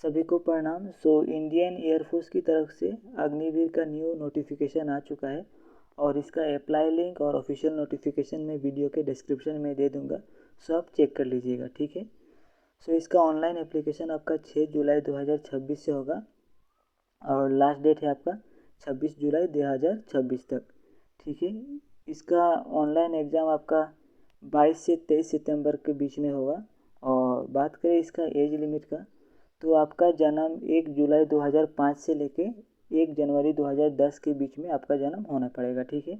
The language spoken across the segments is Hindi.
सभी को प्रणाम। इंडियन एयरफोर्स की तरफ से अग्निवीर का न्यू नोटिफिकेशन आ चुका है और इसका अप्लाई लिंक और ऑफिशियल नोटिफिकेशन मैं वीडियो के डिस्क्रिप्शन में दे दूंगा। आप चेक कर लीजिएगा, ठीक है। इसका ऑनलाइन एप्लीकेशन आपका 6 जुलाई 2026 से होगा और लास्ट डेट है आपका 26 जुलाई 2026 तक, ठीक है। इसका ऑनलाइन एग्ज़ाम आपका 22 से 23 सितंबर के बीच में होगा। और बात करें इसका एज लिमिट का, तो आपका जन्म 1 जुलाई 2005 से लेके 1 जनवरी 2010 के बीच में आपका जन्म होना पड़ेगा, ठीक है।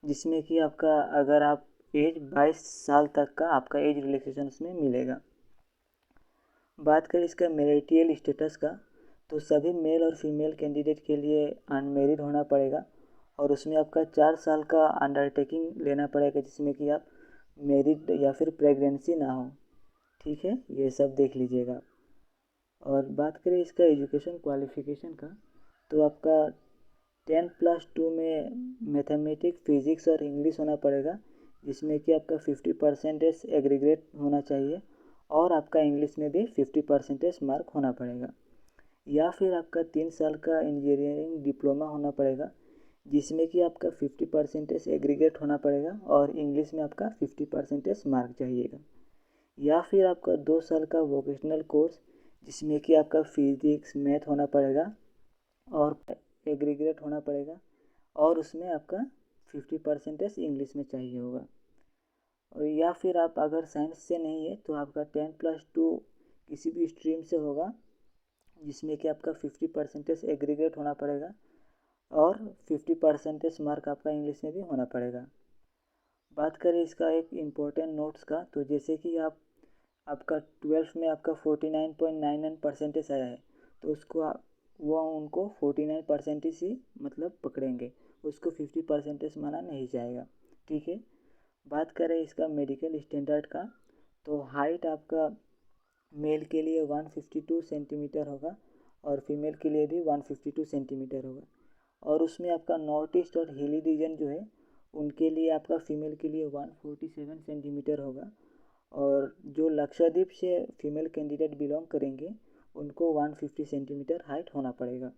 जिसमें कि आपका अगर आप एज 22 साल तक का आपका एज रिलैक्सेशन उसमें मिलेगा। बात करें इसका मैरिटल स्टेटस का, तो सभी मेल और फीमेल कैंडिडेट के लिए अनमेरिड होना पड़ेगा और उसमें आपका 4 साल का अंडरटेकिंग लेना पड़ेगा जिसमें कि आप मैरिड या फिर प्रेगनेंसी ना हो, ठीक है। ये सब देख लीजिएगा। और बात करें इसका एजुकेशन क्वालिफिकेशन का, तो आपका 10+2 में मैथमेटिक्स, फिज़िक्स और इंग्लिश होना पड़ेगा जिसमें कि आपका 50% एग्रीगेट होना चाहिए और आपका इंग्लिश में भी 50% मार्क होना पड़ेगा। या फिर आपका 3 साल का इंजीनियरिंग डिप्लोमा होना पड़ेगा जिसमें कि आपका 50% एग्रीगेट होना पड़ेगा और इंग्लिश में आपका 50% मार्क चाहिएगा। या फिर आपका 2 साल का वोकेशनल कोर्स जिसमें कि आपका फिजिक्स, मैथ होना पड़ेगा और एग्रीगेट होना पड़ेगा और उसमें आपका 50% इंग्लिश में चाहिए होगा। और या फिर आप अगर साइंस से नहीं है तो आपका 10+2 किसी भी स्ट्रीम से होगा जिसमें कि आपका 50% एग्रीगेट होना पड़ेगा और 50% मार्क आपका इंग्लिश में भी होना पड़ेगा। बात करें इसका एक इम्पोर्टेंट नोट्स का, तो जैसे कि आपका 12th में आपका 49.99% आया है तो वो उनको 49% ही मतलब पकड़ेंगे, उसको 50% माना नहीं जाएगा, ठीक है। बात करें इसका मेडिकल स्टैंडर्ड का, तो हाइट आपका मेल के लिए 152 सेंटीमीटर होगा और फीमेल के लिए भी 152 सेंटीमीटर होगा। और उसमें आपका नॉर्थ ईस्ट और हिली रीजन जो है उनके लिए आपका फीमेल के लिए 147 सेंटीमीटर होगा और जो लक्षद्वीप से फीमेल कैंडिडेट बिलोंग करेंगे उनको 150 सेंटीमीटर हाइट होना पड़ेगा।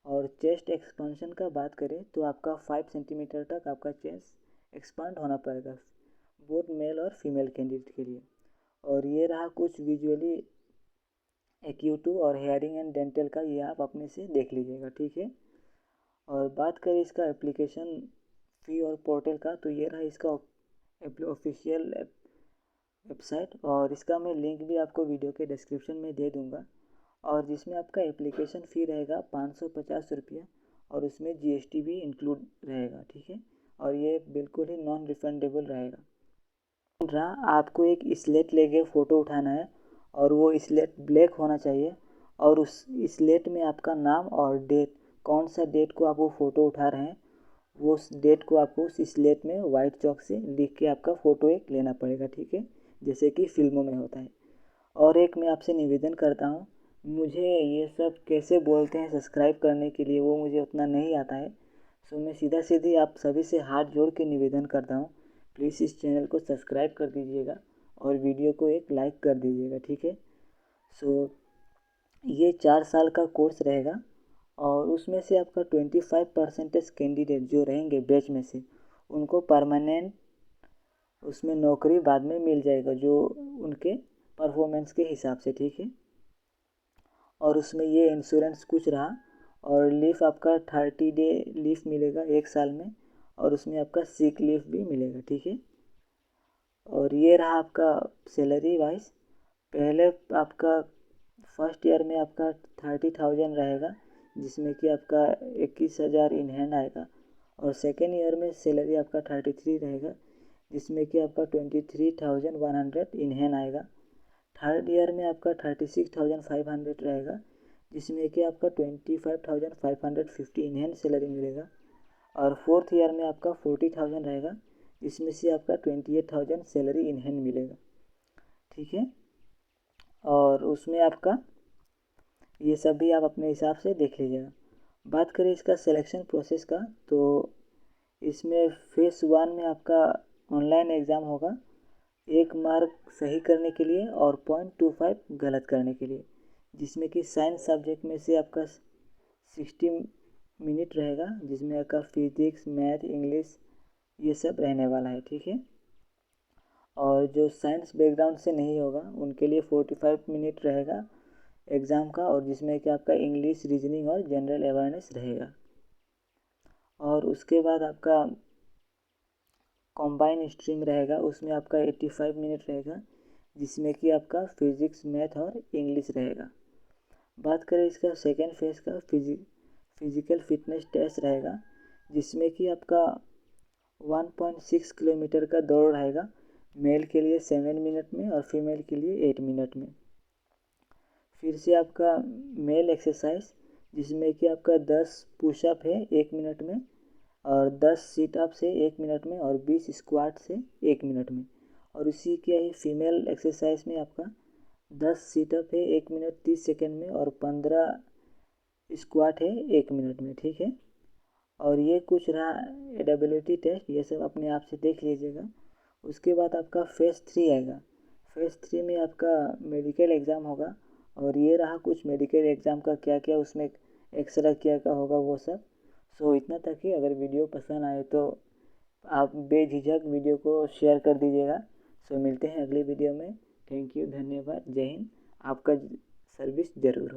और चेस्ट एक्सपांशन का बात करें तो आपका 5 सेंटीमीटर तक आपका चेस्ट एक्सपांड होना पड़ेगा बोथ मेल और फीमेल कैंडिडेट के लिए। और ये रहा कुछ विजुअली एक्यूटू और हेयरिंग एंड डेंटल का, ये आप अपने से देख लीजिएगा, ठीक है। और बात करें इसका एप्लीकेशन फ़ी और पोर्टल का, तो ये रहा इसका ऑफिशियल वेबसाइट और इसका मैं लिंक भी आपको वीडियो के डिस्क्रिप्शन में दे दूंगा। और जिसमें आपका एप्लीकेशन फ़ी रहेगा 550 रुपया और उसमें GST भी इंक्लूड रहेगा, ठीक है। और ये बिल्कुल ही नॉन रिफंडेबल रहेगा। आपको एक स्लेट लेके फ़ोटो उठाना है और वो स्लेट ब्लैक होना चाहिए और उस स्लेट में आपका नाम और डेट, कौन सा डेट को आप वो फ़ोटो उठा रहे हैं वो उस डेट को आपको उस स्लेट में वाइट चॉक से लिख के आपका फ़ोटो एक लेना पड़ेगा, ठीक है, जैसे कि फिल्मों में होता है। और एक मैं आपसे निवेदन करता हूँ, मुझे ये सब कैसे बोलते हैं सब्सक्राइब करने के लिए वो मुझे उतना नहीं आता है। मैं सीधा सीधी आप सभी से हाथ जोड़ के निवेदन करता हूँ, प्लीज़ इस चैनल को सब्सक्राइब कर दीजिएगा और वीडियो को एक लाइक कर दीजिएगा, ठीक है। ये 4 साल का कोर्स रहेगा और उसमें से आपका 25% कैंडिडेट जो रहेंगे बैच में से उनको परमानेंट उसमें नौकरी बाद में मिल जाएगा जो उनके परफॉर्मेंस के हिसाब से, ठीक है। और उसमें ये इंश्योरेंस कुछ रहा और लीव आपका 30 डे लीव मिलेगा 1 साल में और उसमें आपका सिक लीव भी मिलेगा, ठीक है। और ये रहा आपका सैलरी वाइज, पहले आपका फर्स्ट ईयर में आपका 30,000 रहेगा जिसमें कि आपका 21,000 इन हैंड आएगा और सेकेंड ईयर में सैलरी आपका 33 रहेगा जिसमें कि आपका 23,100 इन हैंड आएगा। थर्ड ईयर में आपका 36,500 रहेगा जिसमें कि आपका 25,550 इन हैंड सैलरी मिलेगा। और फोर्थ ईयर में आपका 40,000 रहेगा जिसमें से आपका 28,000 सैलरी इन हैंड मिलेगा, ठीक है। और उसमें आपका ये सब भी आप अपने हिसाब से देख लीजिएगा। बात करें इसका सिलेक्शन प्रोसेस का, तो इसमें फेज़ 1 में आपका ऑनलाइन एग्ज़ाम होगा 1 मार्क सही करने के लिए और 0.25 गलत करने के लिए, जिसमें कि साइंस सब्जेक्ट में से आपका 60 मिनट रहेगा, जिसमें आपका फिजिक्स, मैथ, इंग्लिश ये सब रहने वाला है, ठीक है। और जो साइंस बैकग्राउंड से नहीं होगा उनके लिए 45 मिनट रहेगा एग्ज़ाम का, और जिसमें कि आपका इंग्लिश, रीजनिंग और जनरल अवेयरनेस रहेगा। और उसके बाद आपका कॉम्बाइन स्ट्रीम रहेगा, उसमें आपका 85 मिनट रहेगा, जिसमें कि आपका फिजिक्स, मैथ और इंग्लिश रहेगा। बात करें इसका सेकेंड फेज़ का, फिजिकल फिटनेस टेस्ट रहेगा, जिसमें कि आपका 1.6 किलोमीटर का दौड़ रहेगा, मेल के लिए 7 मिनट में और फीमेल के लिए 8 मिनट में। फिर से आपका मेल एक्सरसाइज, जिसमें कि आपका 10 पुशअप है 1 मिनट में, और 10 सीटअप से 1 मिनट में, और 20 स्क्वाट से 1 मिनट में। और इसी के ही फीमेल एक्सरसाइज में आपका 10 सीटअप है 1 मिनट 30 सेकेंड में, और 15 स्क्वाट है 1 मिनट में, ठीक है। और ये कुछ रहा एडेबिलिटी टेस्ट, ये सब अपने आप से देख लीजिएगा। उसके बाद आपका फेज़ 3 आएगा। फेज़ 3 में आपका मेडिकल एग्ज़ाम होगा, और ये रहा कुछ मेडिकल एग्ज़ाम का क्या क्या उसमें एक्स्ट्रा क्या क्या होगा वो सब। सो इतना तक ही। अगर वीडियो पसंद आए तो आप बेझिझक वीडियो को शेयर कर दीजिएगा। सो मिलते हैं अगले वीडियो में। थैंक यू, धन्यवाद, जय हिंद। आपका सर्विस ज़रूर हो।